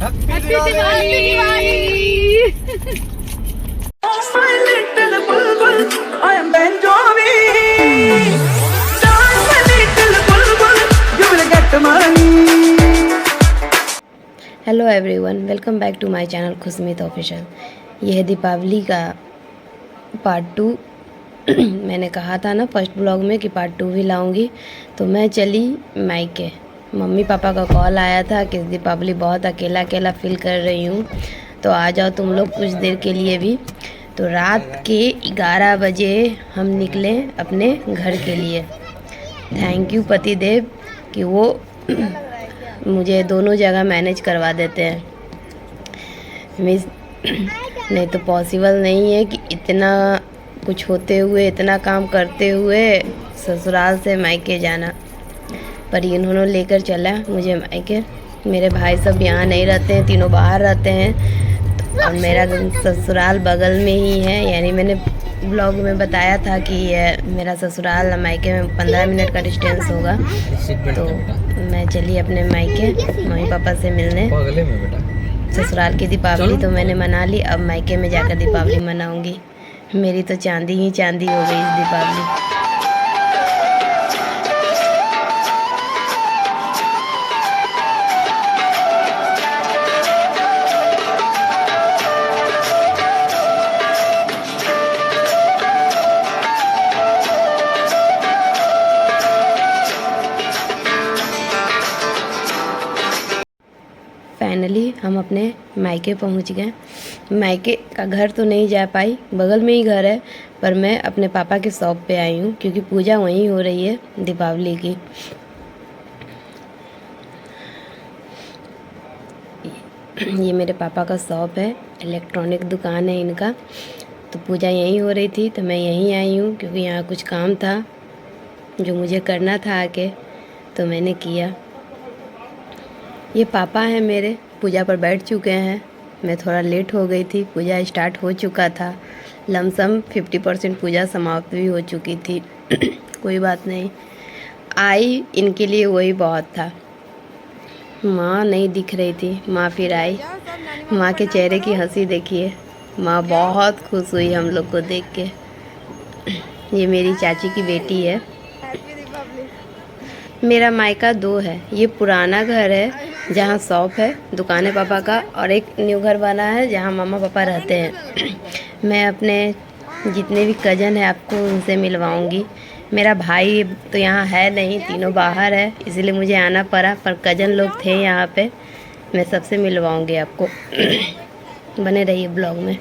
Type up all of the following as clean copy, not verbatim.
Happy Diwali. Hello everyone, welcome back to my channel Khushmit official. यह है दीपावली का पार्ट 2। मैंने कहा था ना फर्स्ट ब्लॉग में कि पार्ट 2 भी लाऊंगी, तो मैं चली मायके। मम्मी पापा का कॉल आया था कि दीपावली बहुत अकेला अकेला फील कर रही हूँ, तो आ जाओ तुम लोग कुछ देर के लिए भी। तो रात के 11 बजे हम निकले अपने घर के लिए। थैंक यू पतिदेव कि वो मुझे दोनों जगह मैनेज करवा देते हैं। मिस नहीं तो पॉसिबल नहीं है कि इतना कुछ होते हुए, इतना काम करते हुए ससुराल से मायके जाना, पर इन्होंने लेकर चला मुझे मायके। मेरे भाई सब यहाँ नहीं रहते हैं, तीनों बाहर रहते हैं, और मेरा ससुराल बगल में ही है। यानी मैंने ब्लॉग में बताया था कि मेरा ससुराल मायके में 15 मिनट का डिस्टेंस होगा। तो मैं चली अपने मायके मम्मी पापा से मिलने। ससुराल की दीपावली तो मैंने मना ली, अब मायके में जाकर दीपावली मनाऊंगी। मेरी तो चांदी ही चांदी हो गई इस दीपावली। फाइनली हम अपने मायके पहुंच गए। मायके का घर तो नहीं जा पाई, बगल में ही घर है, पर मैं अपने पापा के शॉप पे आई हूँ क्योंकि पूजा वहीं हो रही है दीपावली की। ये मेरे पापा का शॉप है, इलेक्ट्रॉनिक दुकान है इनका। तो पूजा यहीं हो रही थी तो मैं यहीं आई हूँ क्योंकि यहाँ कुछ काम था जो मुझे करना था आके, तो मैंने किया। ये पापा हैं मेरे, पूजा पर बैठ चुके हैं। मैं थोड़ा लेट हो गई थी, पूजा स्टार्ट हो चुका था। लमसम 50% पूजा समाप्त भी हो चुकी थी। कोई बात नहीं, आई इनके लिए वही बहुत था। माँ नहीं दिख रही थी, माँ फिर आई। माँ के चेहरे की हंसी देखिए, माँ बहुत खुश हुई हम लोग को देख के। ये मेरी चाची की बेटी है। मेरा मायका 2 है। ये पुराना घर है जहाँ शॉप है, दुकान है पापा का, और एक न्यू घर बना है जहाँ मम्मा पापा रहते हैं। मैं अपने जितने भी कज़न हैं आपको उनसे मिलवाऊंगी। मेरा भाई तो यहाँ है नहीं, तीनों बाहर है, इसलिए मुझे आना पड़ा, पर कज़न लोग थे यहाँ पे। मैं सबसे मिलवाऊंगी आपको। बने रहिए ब्लॉग में।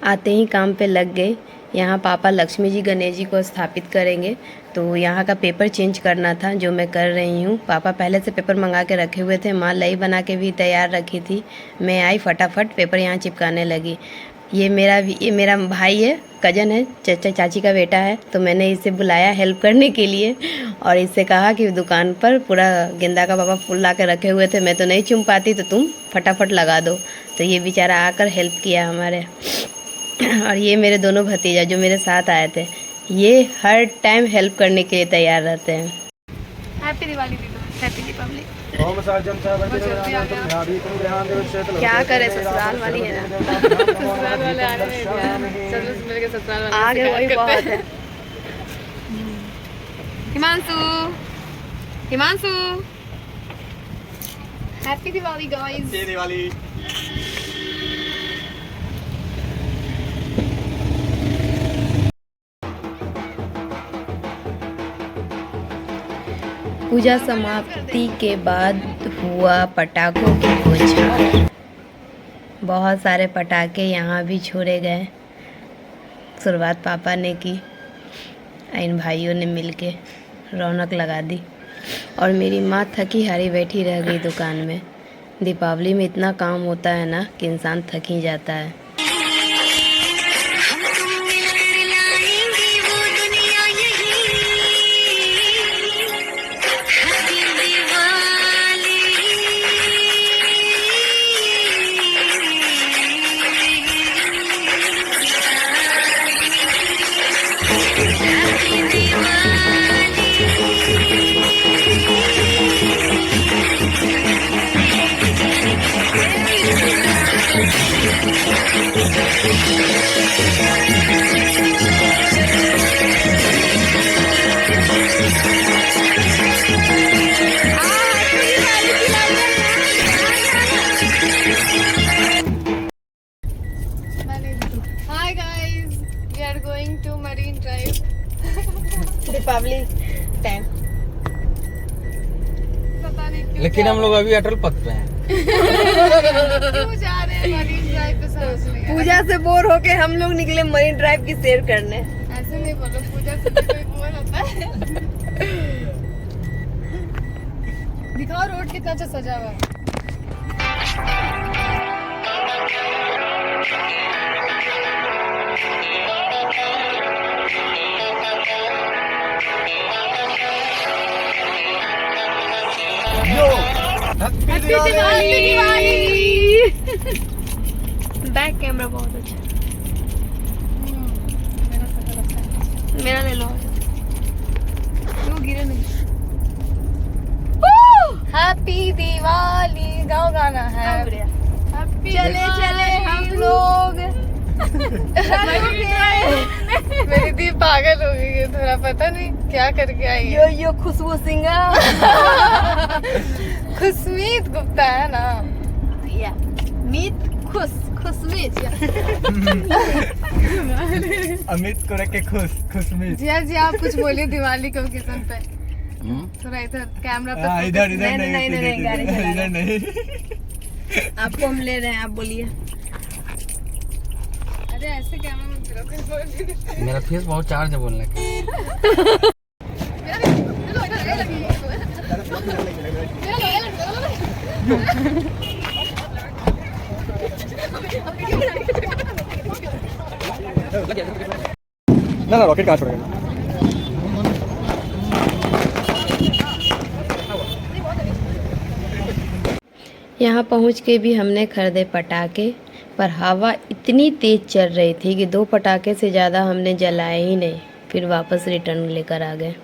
आते ही काम पे लग गए। यहाँ पापा लक्ष्मी जी गणेश जी को स्थापित करेंगे, तो यहाँ का पेपर चेंज करना था जो मैं कर रही हूँ। पापा पहले से पेपर मंगा के रखे हुए थे, माँ लई बना के भी तैयार रखी थी। मैं आई फटाफट पेपर यहाँ चिपकाने लगी। ये मेरा भाई है, कज़न है, चाचा चाची का बेटा है। तो मैंने इसे बुलाया हेल्प करने के लिए, और इससे कहा कि दुकान पर पूरा गेंदा का पापा फूल ला के रखे हुए थे, मैं तो नहीं चुम पाती, तो तुम फटाफट लगा दो। तो ये बेचारा आकर हेल्प किया हमारे। और ये मेरे दोनों भतीजा जो मेरे साथ आए थे, ये हर टाइम हेल्प करने के लिए तैयार रहते हैं। हैप्पी दिवाली दीदी, हैप्पी दीपावली। क्या करे, ससुराल वाली है ना। ससुराल वाले आ रहे हैं, चलो मिल के ससुराल वाले आगे वही बहुत है। Himanshu, Himanshu, happy Diwali guys. Happy Diwali. पूजा समाप्ति के बाद हुआ पटाखों की बौछार। बहुत सारे पटाखे यहाँ भी छोड़े गए। शुरुआत पापा ने की, इन भाइयों ने मिलके रौनक लगा दी, और मेरी माँ थकी हारी बैठी रह गई दुकान में। दीपावली में इतना काम होता है ना कि इंसान थक ही जाता है। Hi guys, we are going to Marine Drive. Deepavali time. पता नहीं क्यों लेकिन हम लोग अभी अटल पथ पे हैं। क्यों जा रहे हैं मरीन ड्राइव पे समझ नहीं आ रहा। पूजा से बोर होके हम लोग निकले मरीन ड्राइव की सैर करने। ऐसे नहीं बोलो, पूजा से भी कोई बोर होता है। दिखाओ रोड कितना अच्छा सजा हुआ है। बैक कैमरा बहुत अच्छा। मेरा ले लो। क्यों गिरे नहीं? हैप्पी दिवाली गाओ गाना है। चले चले हम लोग। मेरी दी पागल हो गई है, थोड़ा पता नहीं क्या करके आई है। यो खुशबू सिंगर। खुशमीत गुप्ता है ना। मीत खुशमीत। अमित को रख के खुशमित। जी जी, आप कुछ बोलिए दिवाली के ओकेजन पे। थोड़ा इधर कैमरा पे इधर नहीं, गाड़ी चला इधर नहीं। आपको हम ले रहे हैं, आप बोलिए। अरे ऐसे कैमरा में फिरो। मेरा फेस बहुत चार्ज है बोलने का। ना रॉकेट कहाँ छोड़ेगा। यहाँ पहुँच के भी हमने खरीदे पटाखे, पर हवा इतनी तेज़ चल रही थी कि 2 पटाखे से ज़्यादा हमने जलाए ही नहीं। फिर वापस रिटर्न लेकर आ गए।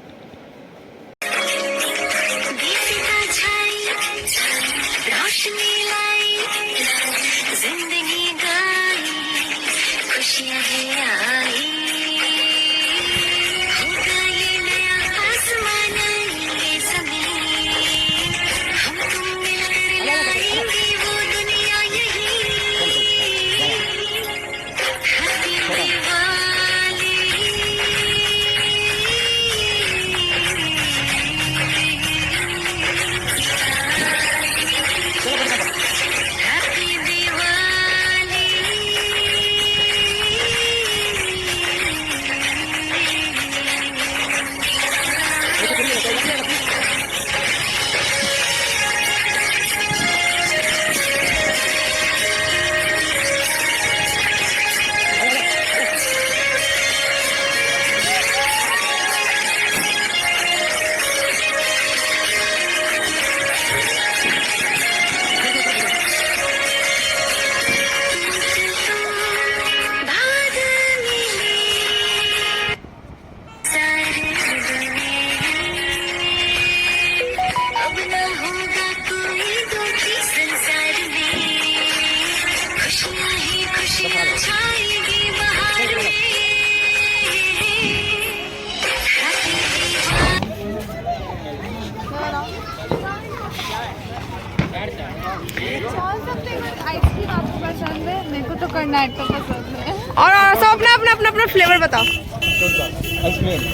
आइसक्रीम आपको पसंद है? मेरे को तो कर्नाटक पसंद है। और सब अपना अपना अपना अपना फ्लेवर बताओ।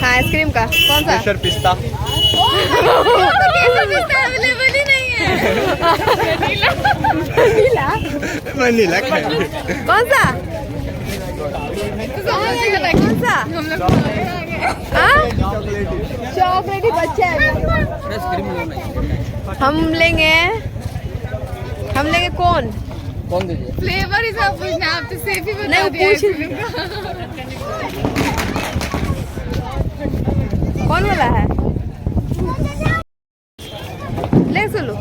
हाँ, आइसक्रीम का कौन सा? केसर पिस्ता। केसर पिस्ता अवेलेबल ही नहीं है। वनीला कौन सा? कौन सा? हम लोग चॉकलेट ही बच्चे हैं। हम लेंगे कौन दीजिए? फ्लेवर ही सब पूछना, आप तो सेफ ही बता नहीं, दिया पूछ- आइसक्रीम का। कौन वाला है? ले सुनो।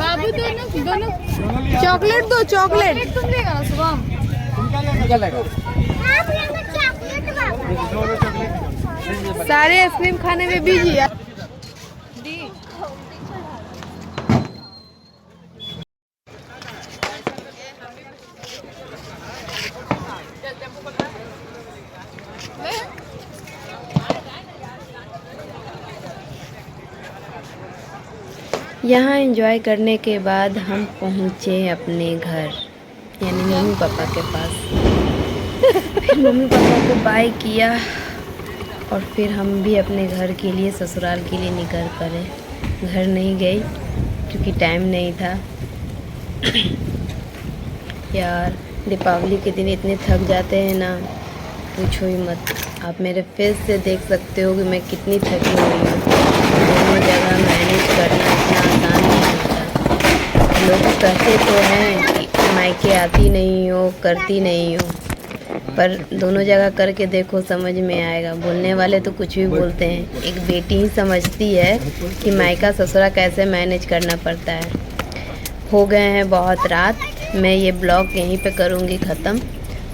बाबू दोनों चॉकलेट दो, चॉकलेट। तुम देगा ना शुभम? क्या लेगा? सारे आइसक्रीम खाने में बिजी है। यहाँ एंजॉय करने के बाद हम पहुँचे अपने घर, यानी मम्मी पापा के पास। फिर मम्मी पापा को बाय किया और फिर हम भी अपने घर के लिए, ससुराल के लिए निकल पड़े। घर नहीं गई क्योंकि टाइम नहीं था। यार दीपावली के दिन इतने थक जाते हैं ना, पूछो ही मत। आप मेरे फेस से देख सकते हो कि मैं कितनी थकी हुई हूँ। दोनों जगह मैनेज करना इतना आसान नहीं होता। लोग कहते तो हैं कि मायके आती नहीं हो, करती नहीं हो, पर दोनों जगह करके देखो समझ में आएगा। बोलने वाले तो कुछ भी बोलते हैं, एक बेटी ही समझती है कि मायका ससुरा कैसे मैनेज करना पड़ता है। हो गए हैं बहुत रात, मैं ये ब्लॉग यहीं पे करूँगी ख़त्म।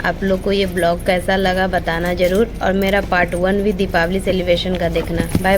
आप लोग को ये ब्लॉग कैसा लगा बताना ज़रूर, और मेरा पार्ट 1 भी दीपावली सेलिब्रेशन का देखना। बाय।